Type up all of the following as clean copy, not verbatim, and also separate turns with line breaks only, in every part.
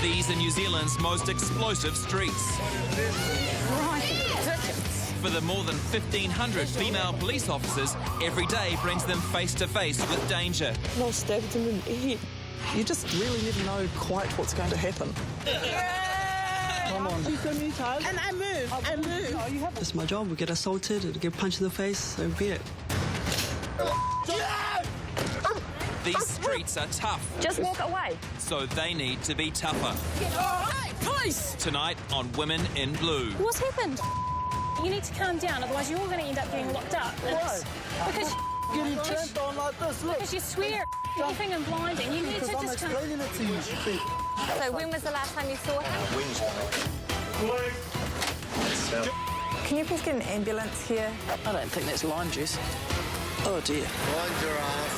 These are New Zealand's most explosive streets. For the more than 1,500 female police officers, every day brings them face to face with danger.
I stabbed him in the head.
You just really never know quite what's going to happen. Come on.
And I move.
It's my job. We get assaulted, we get punched in the face, so be it.
These streets are tough.
Just walk away.
So they need to be tougher.
Hey, police!
Tonight on Women in Blue.
What's happened? You need to calm down, otherwise you're going to end up getting locked up.
Why?
Because
Getting tramped on like this, look.
because you swear anything and blinding. You need to
Because I'm
just calm.
explaining it to you.
So when was the last time you saw him?
Wednesday.
Can you please get an ambulance here? I don't think that's lime juice. Oh dear.
Mind your ass.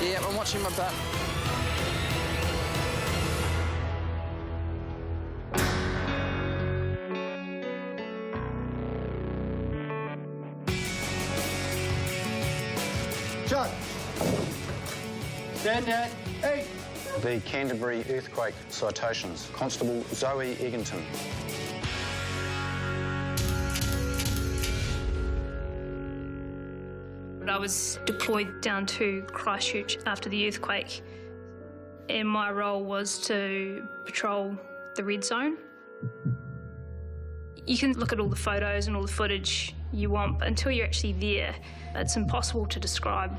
Yeah, I'm watching my butt.
Shut. Stand at 8.
The Canterbury earthquake citations. Constable Zoe Eggington.
I was deployed down to Christchurch after the earthquake, and my role was to patrol the red zone. You can look at all the photos and all the footage you want, but until you're actually there, it's impossible to describe.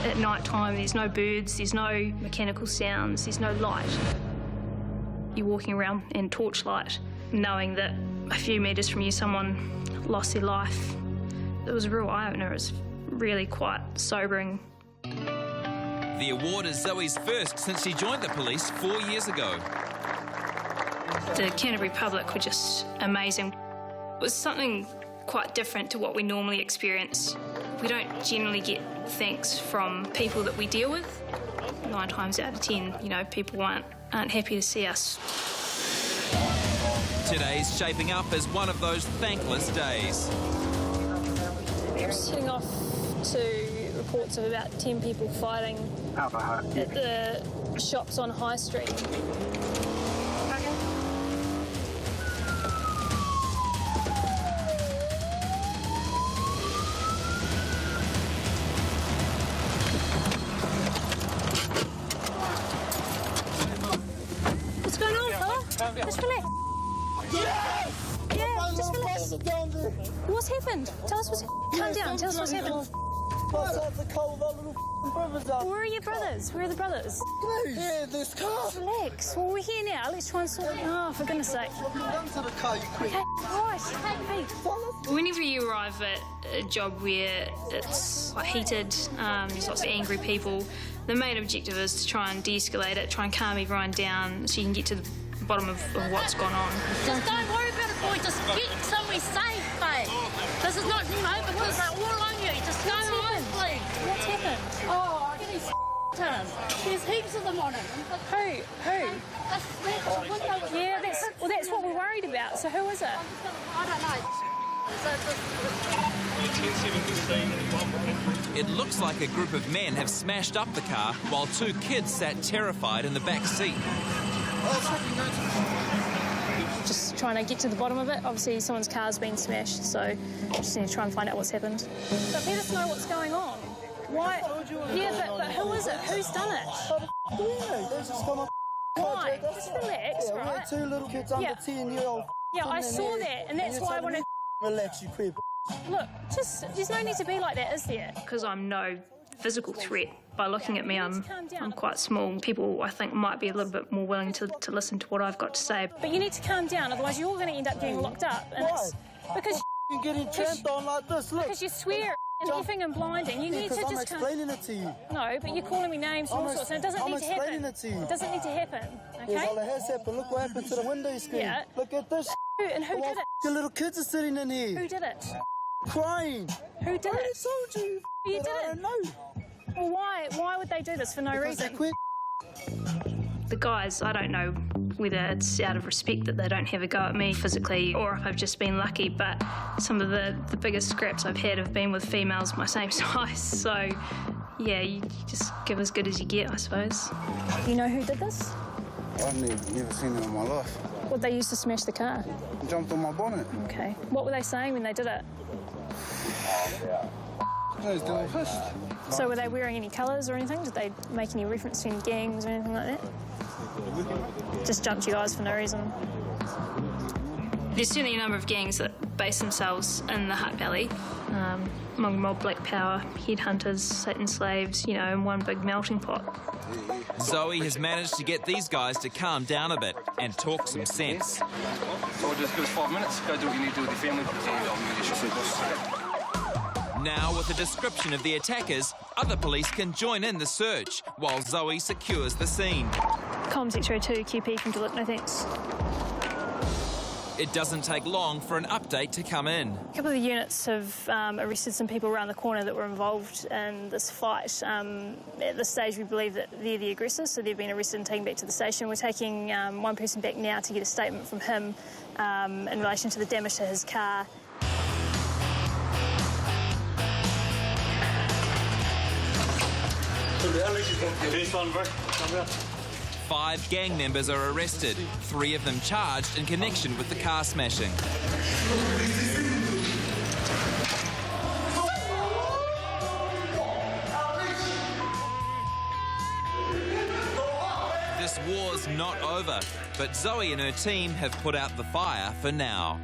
At night time, there's no birds, there's no mechanical sounds, there's no light. You're walking around in torchlight, knowing that a few metres from you, someone lost their life. It was a real eye-opener. It was really quite sobering.
The award is Zoe's first since she joined the police 4 years ago.
The Canterbury public were just amazing. It was something quite different to what we normally experience. We don't generally get thanks from people that we deal with. 9 times out of 10, you know, people aren't happy to see us.
Today's shaping up as one of those thankless days.
We're heading off to reports of about 10 people fighting at the shops on High Street. What's going on, fella? Just relax. Yeah, just relax. What's happened? Tell us what's... Calm down, tell us what's happened. Where are your brothers? Where are the brothers?
Yeah, this car.
Relax. Well, we're here now. Let's try and sort it. Oh, for goodness sake.
Run to the car, you quick.
Okay, right. Hey. Whenever you arrive at a job where it's quite heated, there's lots of angry people, the main objective is to try and de-escalate it, try and calm everyone down so you can get to the bottom of what's gone on.
Just don't worry about it, boy. Just get somewhere safe, babe. This is not, because they're all on you. Just go home, please.
What's happened?
Oh, get these there's heaps of them on it.
Who?
That's the window.
Yeah, that's what we're worried about. So who is it?
I don't know.
It looks like a group of men have smashed up the car while 2 kids sat terrified in the back seat.
Just trying to get to the bottom of it. Obviously, someone's car's been smashed, so just need to try and find out what's happened. But let us know what's going on. Why? Yeah, but who is it? Who's done it? Why? Just relax,
Yeah, we
right?
had 2 little kids under 10-year-old.
Yeah, I saw that, and that's why I wanted...
Relax, you queer.
Look, there's no need to be like that, is there? Because I'm no physical threat. By looking at me, I'm quite small. People, I think, might be a little bit more willing to listen to what I've got to say. But you need to calm down, otherwise you're going to end up getting locked up. And
Why?
it's because
You're getting tramped on like this, look.
because you swear and effing and blinding. You need to
Because I'm
just calm...
explaining it to you.
No, but you're calling me names and all sorts, and it doesn't need to happen.
I'm explaining it to you.
It doesn't need to happen, okay?
Yes, well, it has happened. Look what happened to the window screen.
Yeah.
Look at this.
Who did it?
The little kids are sitting in here.
Who did it?
Crying.
Who did
I
it?
told you.
You
but I
didn't.
don't know.
Well, why would they do this for no
Because
reason?
they're
The guys, I don't know whether it's out of respect that they don't have a go at me physically or if I've just been lucky, but some of the biggest scraps I've had have been with females my same size, so yeah, you just give as good as you get, I suppose.
You know who did this?
I've never seen it in my life.
What they used to smash the car?
Jumped on my bonnet.
Okay. What were they saying when they did it?
I was doing pissed.
So were they wearing any colours or anything? Did they make any reference to any gangs or anything like that? Just jumped you guys for no reason?
There's certainly a number of gangs that base themselves in the Hutt Valley. Mongrel Mob, Black Power, Headhunters, Satan Slaves, you know, in one big melting pot.
Zoe has managed to get these guys to calm down a bit and talk some sense.
So just give us 5 minutes, go do what you need to do with your family.
Now, with a description of the attackers, other police can join in the search while Zoe secures the scene.
Comms X-ray 2, QP from Duluth, no thanks.
It doesn't take long for an update to come in.
A couple of the units have arrested some people around the corner that were involved in this fight. At this stage, we believe that they're the aggressors, so they've been arrested and taken back to the station. We're taking one person back now to get a statement from him in relation to the damage to his car.
Five gang members are arrested, 3 of them charged in connection with the car smashing. This war's not over, but Zoe and her team have put out the fire for now.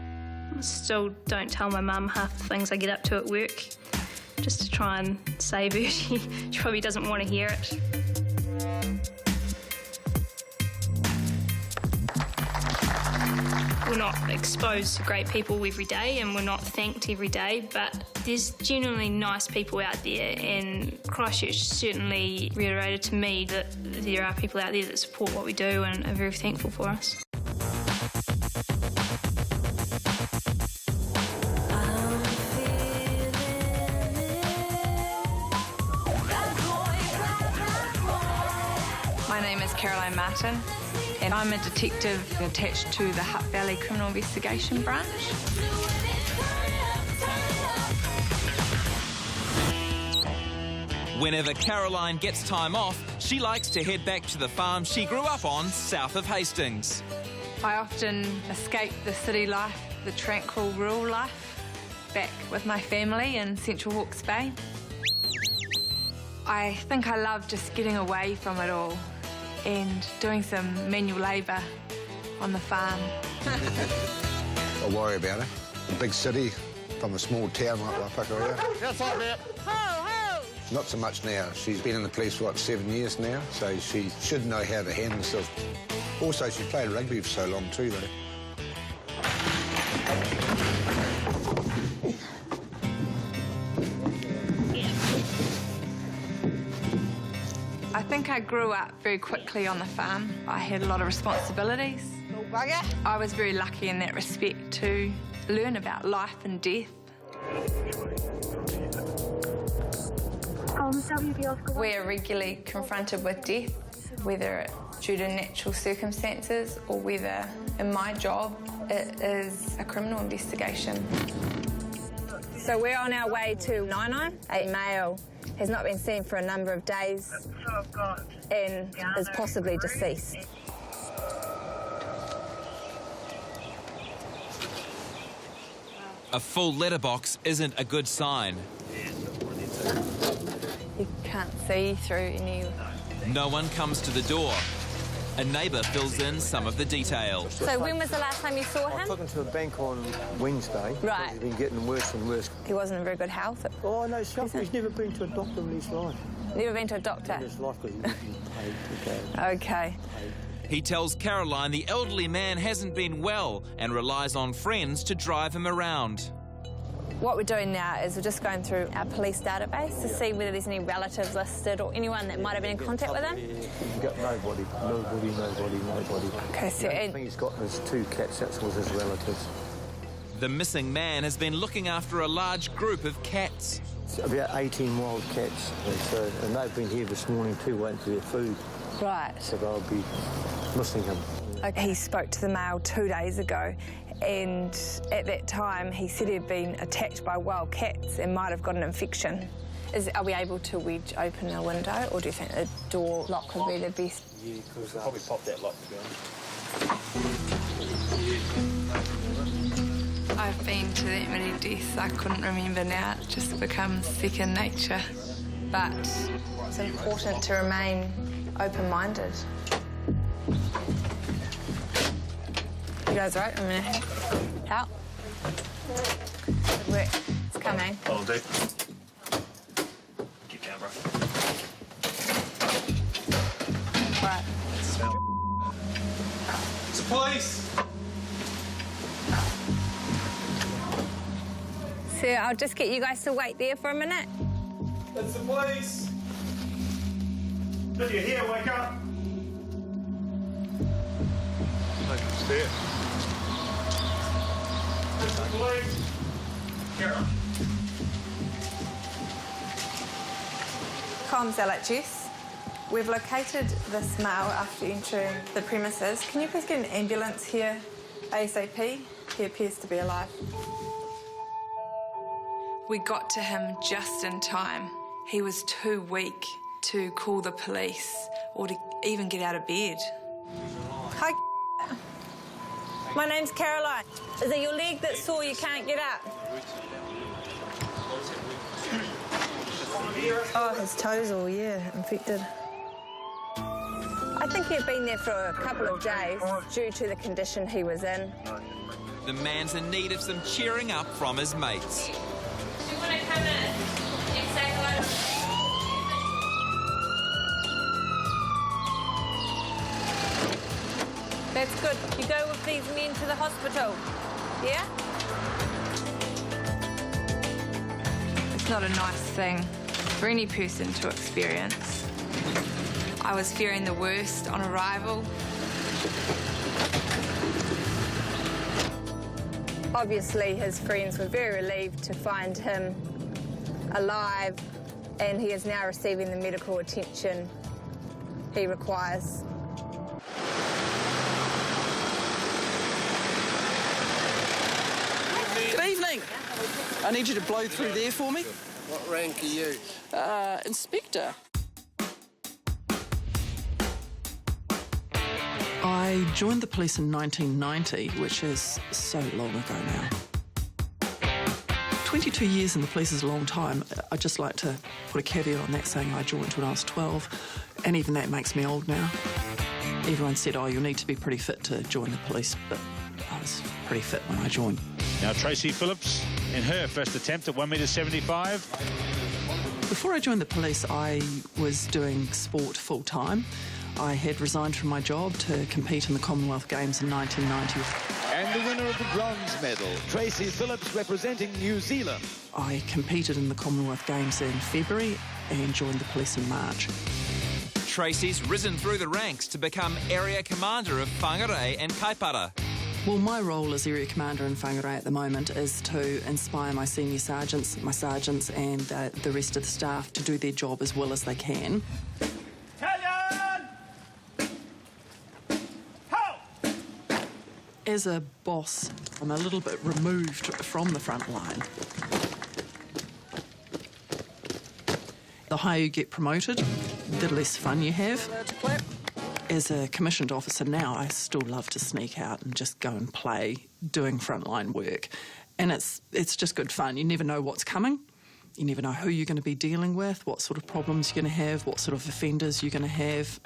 I still don't tell my mum half the things I get up to at work, just to try and save her. She probably doesn't want to hear it. We're not exposed to great people every day and we're not thanked every day, but there's genuinely nice people out there, and Christchurch certainly reiterated to me that there are people out there that support what we do and are very thankful for us.
My name is Caroline Martin, and I'm a detective attached to the Hutt Valley Criminal Investigation Branch.
Whenever Caroline gets time off, she likes to head back to the farm she grew up on south of Hastings.
I often escape the city life, the tranquil rural life, back with my family in Central Hawke's Bay. I think I love just getting away from it all and doing some manual labour on the farm.
I worry about her. A big city from a small town like Waipakarua.
That's like that.
Not so much now. She's been in the police for, what, 7 years now, so she should know how to handle herself. Also, she played rugby for so long too, though.
I think I grew up very quickly on the farm. I had a lot of responsibilities. I was very lucky in that respect to learn about life and death. We're regularly confronted with death, whether due to natural circumstances or whether, in my job, it is a criminal investigation.
So we're on our way to Nainai. A male has not been seen for a number of days and is possibly deceased.
A full letterbox isn't a good sign.
You can't see through any...
No one comes to the door. A neighbour fills in some of the details.
So when was the last time you saw
I
him?
took him to a bank on Wednesday.
Right.
He's been getting worse and worse.
He wasn't in very good health.
Oh, no, he's never been to a doctor in his life.
Never been to a doctor?
In his life, because he wasn't paid.
Okay.
He tells Caroline the elderly man hasn't been well and relies on friends to drive him around.
What we're doing now is we're just going through our police database to see whether there's any relatives listed or anyone that might have been in contact with him.
He's got nobody.
Okay, so...
The only thing he's got is 2 cats, that was his relatives.
The missing man has been looking after a large group of cats.
It's about 18 wild cats, and they've been here this morning too, waiting for their food.
Right.
So they'll be missing him.
Okay. He spoke to the Mail 2 days ago, and at that time he said he'd been attacked by wild cats and might have got an infection. Are we able to wedge open the window, or do you think the door lock would be the best?
Yeah, because I'll probably pop that lock, to be honest.
I've been to that many deaths I couldn't remember now. It just becomes second nature. But it's important to remain open-minded. You guys all right? I'm going to help. Good work. It's coming.
I'll do. Keep down, bro.
Right.
It's the police!
So I'll just get you guys to wait there for a minute.
It's the police! If you're here, wake up! Take a step. It's the police! Karen.
Comms LHS. We've located this male after entering the premises. Can you please get an ambulance here ASAP? He appears to be alive. We got to him just in time. He was too weak to call the police or to even get out of bed.
Hi. My name's Caroline. Is it your leg that's sore you can't get up? Oh, his toes all, infected. I think he'd been there for a couple of days due to the condition he was in.
The man's in need of some cheering up from his mates.
Do you want to come in and say hello? That's good. You go with these men to the hospital, yeah?
It's not a nice thing for any person to experience. I was fearing the worst on arrival.
Obviously, his friends were very relieved to find him alive, and he is now receiving the medical attention he requires.
Good evening. I need you to blow through there for me.
What rank are you?
Inspector. I joined the police in 1990, which is so long ago now. 22 years in the police is a long time. I'd just like to put a caveat on that, saying I joined when I was 12, and even that makes me old now. Everyone said, oh, you'll need to be pretty fit to join the police, but I was pretty fit when I joined.
Now Tracy Phillips in her first attempt at 1.75 m.
Before I joined the police, I was doing sport full-time. I had resigned from my job to compete in the Commonwealth Games in 1990.
And the winner of the bronze medal, Tracy Phillips, representing New Zealand.
I competed in the Commonwealth Games in February and joined the police in March.
Tracy's risen through the ranks to become Area Commander of Whangarei and Kaipara.
Well, my role as Area Commander in Whangarei at the moment is to inspire my senior sergeants, and the rest of the staff to do their job as well as they can. As a boss, I'm a little bit removed from the front line. The higher you get promoted, the less fun you have. As a commissioned officer now, I still love to sneak out and just go and play doing frontline work. And it's just good fun. You never know what's coming. You never know who you're going to be dealing with, what sort of problems you're going to have, what sort of offenders you're going to have,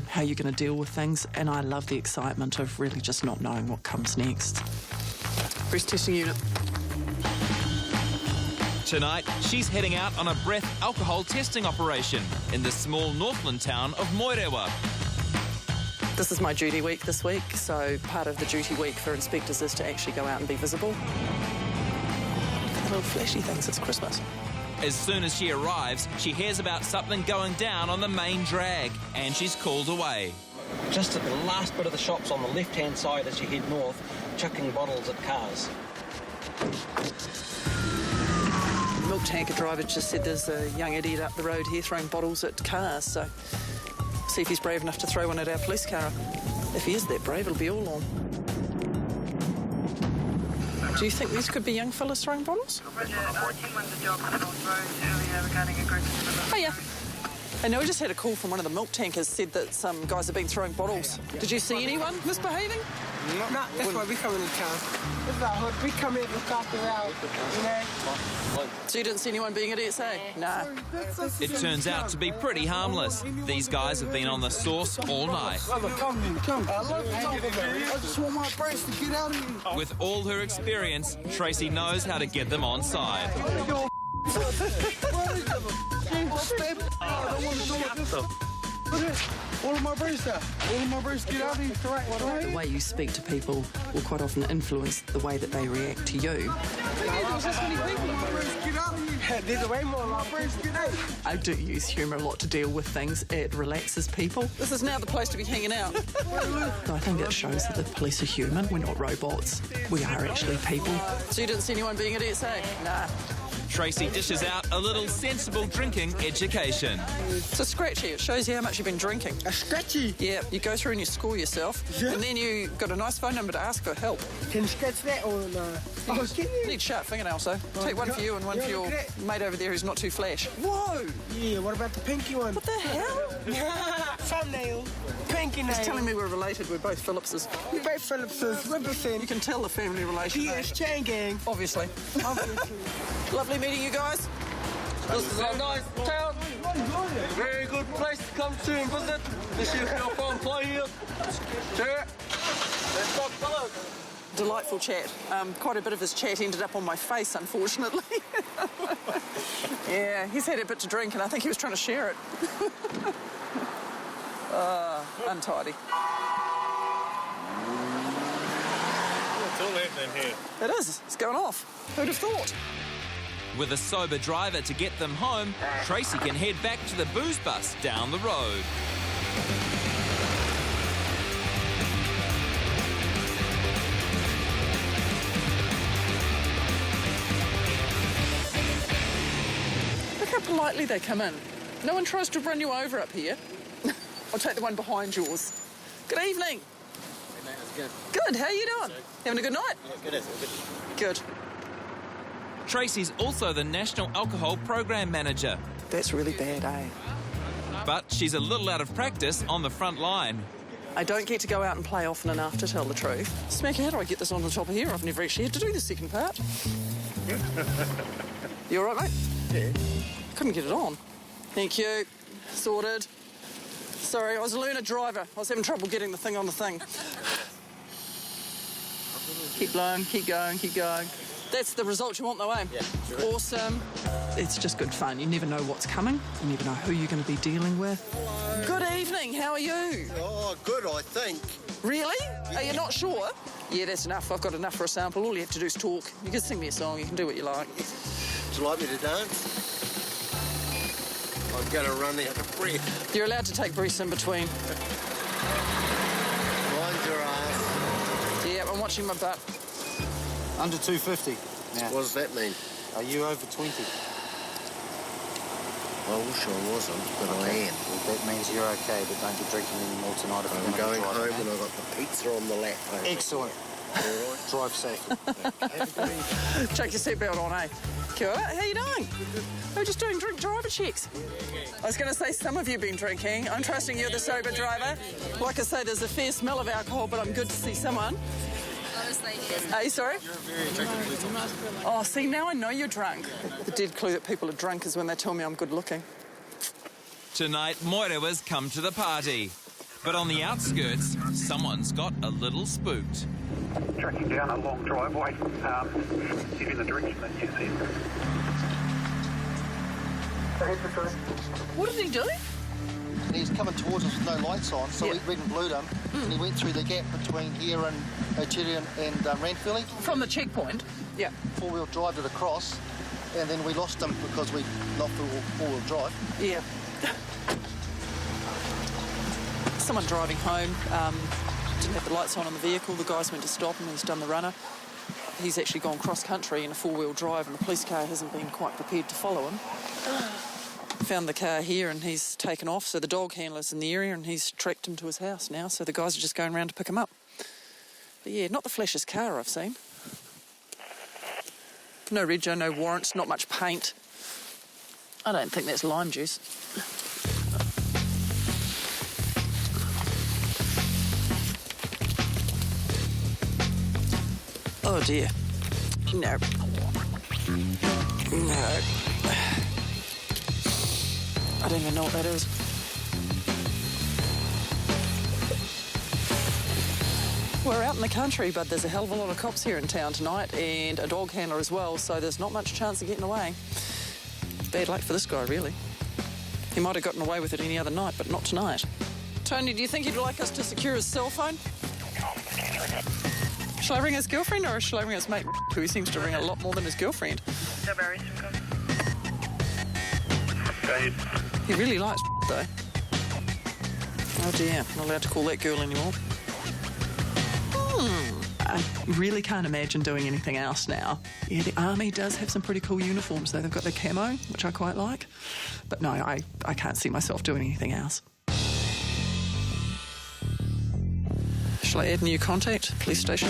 how you're going to deal with things. And I love the excitement of really just not knowing what comes next. Breast testing unit.
Tonight, she's heading out on a breath alcohol testing operation in the small Northland town of Moerewa.
This is my duty week this week, so part of the duty week for inspectors is to actually go out and be visible. Little flashy things, it's Christmas.
As soon as she arrives, she hears about something going down on the main drag, and she's called away.
Just at the last bit of the shops on the left-hand side as you head north, chucking bottles at cars.
The milk tanker driver just said there's a young idiot up the road here throwing bottles at cars, so see if he's brave enough to throw one at our police car. If he is that brave, it'll be all on. Do you think these could be young fellas throwing bottles? Oh, yeah. I know we just had a call from one of the milk tankers, said that some guys have been throwing bottles. Did you see anyone misbehaving?
No, that's why we come into town. This is our hood. We come here to look after our, you know.
So you didn't see anyone being idiots, eh? Nah.
It turns out to be pretty harmless. These guys have been on the sauce all night.
Come. I love you, I just want my brace to get out of here.
With all her experience, Tracy knows how to get them on side.
All of my brace out. All of my brace, get out of here. Correct.
The way you speak to people will quite often influence the way that they react to you.
There's this many people. My brace, get out of here. There's way more. My brace, get out.
I do use humour a lot to deal with things. It relaxes people. This is now the place to be hanging out. I think it shows that the police are human. We're not robots. We are actually people. So you didn't see anyone being idiots, eh? Nah.
Tracy dishes out a little sensible drinking education.
It's a scratchy. It shows you how much you've been drinking.
A scratchy?
Yeah, you go through and you score yourself, and then you got a nice phone number to ask for help.
Can you scratch that or no? Oh, can you?
Need sharp fingernails, though. Take one for you and one for your mate over there who's not too flash. Whoa!
Yeah, what about the pinky one?
What the hell?
Thumbnail. Pinky nail.
He's telling me we're related. We're both Phillipses.
We're both Phillipses. Represent.
You can tell the family relation.
Yes, chain gang.
Obviously. Lovely meeting you guys.
This is a nice town. Very good place to come to and visit. This is how fun play here. Sure. Let's go, fellas.
Delightful chat. Quite a bit of his chat ended up on my face, unfortunately. Yeah, he's had a bit to drink and I think he was trying to share it. Untidy.
It's all happening here.
It is. It's going off. Who'd have thought?
With a sober driver to get them home, Tracy can head back to the booze bus down the road.
Look how politely they come in. No one tries to run you over up here. I'll take the one behind yours. Good evening. Good. How are you doing? Having a good night? Good.
Tracy's also the National Alcohol Program Manager.
That's really bad, eh?
But she's a little out of practice on the front line.
I don't get to go out and play often enough to tell the truth. Smack, how do I get this on the top of here? I've never actually had to do the second part. You all right, mate?
Yeah.
Couldn't get it on. Thank you. Sorted. Sorry, I was a learner driver. I was having trouble getting the thing on the thing. Keep blowing, keep going, keep going. That's the result you want, though, eh?
Yeah, sure.
Awesome. It's just good fun. You never know what's coming. You never know who you're going to be dealing with. Hello. Good evening. How are you?
Oh, good, I think.
Really? Yeah. Are you not sure? Yeah, that's enough. I've got enough for a sample. All you have to do is talk. You can sing me a song. You can do what you like.
Would you like me to dance? I'm going to run out of breath.
You're allowed to take breaths in between.
Mind your ass.
Yeah, I'm watching my butt.
Under 250. Now,
what does that mean?
are you over 20?
I wish I wasn't, but I am.
Well, that means you're okay, but don't be drinking anymore tonight. If
I'm
you're
going
drive,
home and I've got the pizza on the lap.
Excellent.
All right.
Drive safely.
Check your seatbelt on, eh? Kia ora. How you doing? We're just doing drink driver checks. I was going to say some of you have been drinking. I'm trusting you're the sober driver. Like I say, there's a fair smell of alcohol, but I'm good to see someone. Are you sorry? Oh, see, now I know you're drunk. The dead clue that people are drunk is when they tell me I'm good looking.
Tonight, Moirawas come to the party. But on the outskirts, someone's got a little spooked.
Tracking down a long driveway, heading in the direction that you said.
What did he do?
He's coming towards us with no lights on, so we red and blued him, and he went through the gap between here and Oteria and Ranfurly.
From the checkpoint? Yeah.
Four-wheel drive it across, and then we lost him because we not four-wheel drive.
Yeah. Someone driving home didn't have the lights on in the vehicle. The guys went to stop him. He's done the runner. He's actually gone cross-country in a four-wheel drive, and the police car hasn't been quite prepared to follow him. Found the car here and he's taken off, so the dog handler's in the area and he's tracked him to his house now, so the guys are just going around to pick him up. But yeah, not the flashiest car I've seen. No rego, no warrants, not much paint. I don't think that's lime juice. Oh dear. No. No. I don't even know what that is. We're out in the country, but there's a hell of a lot of cops here in town tonight and a dog handler as well, so there's not much chance of getting away. Bad luck for this guy, really. He might have gotten away with it any other night, but not tonight. Tony, do you think he'd like us to secure his cell phone? Shall I ring his girlfriend or shall I ring his mate, who he seems to ring a lot more than his girlfriend? He really likes though. Oh dear, not allowed to call that girl anymore. I really can't imagine doing anything else now. Yeah, the army does have some pretty cool uniforms though. They've got their camo, which I quite like. But no, I can't see myself doing anything else. Shall I add new contact? Police station?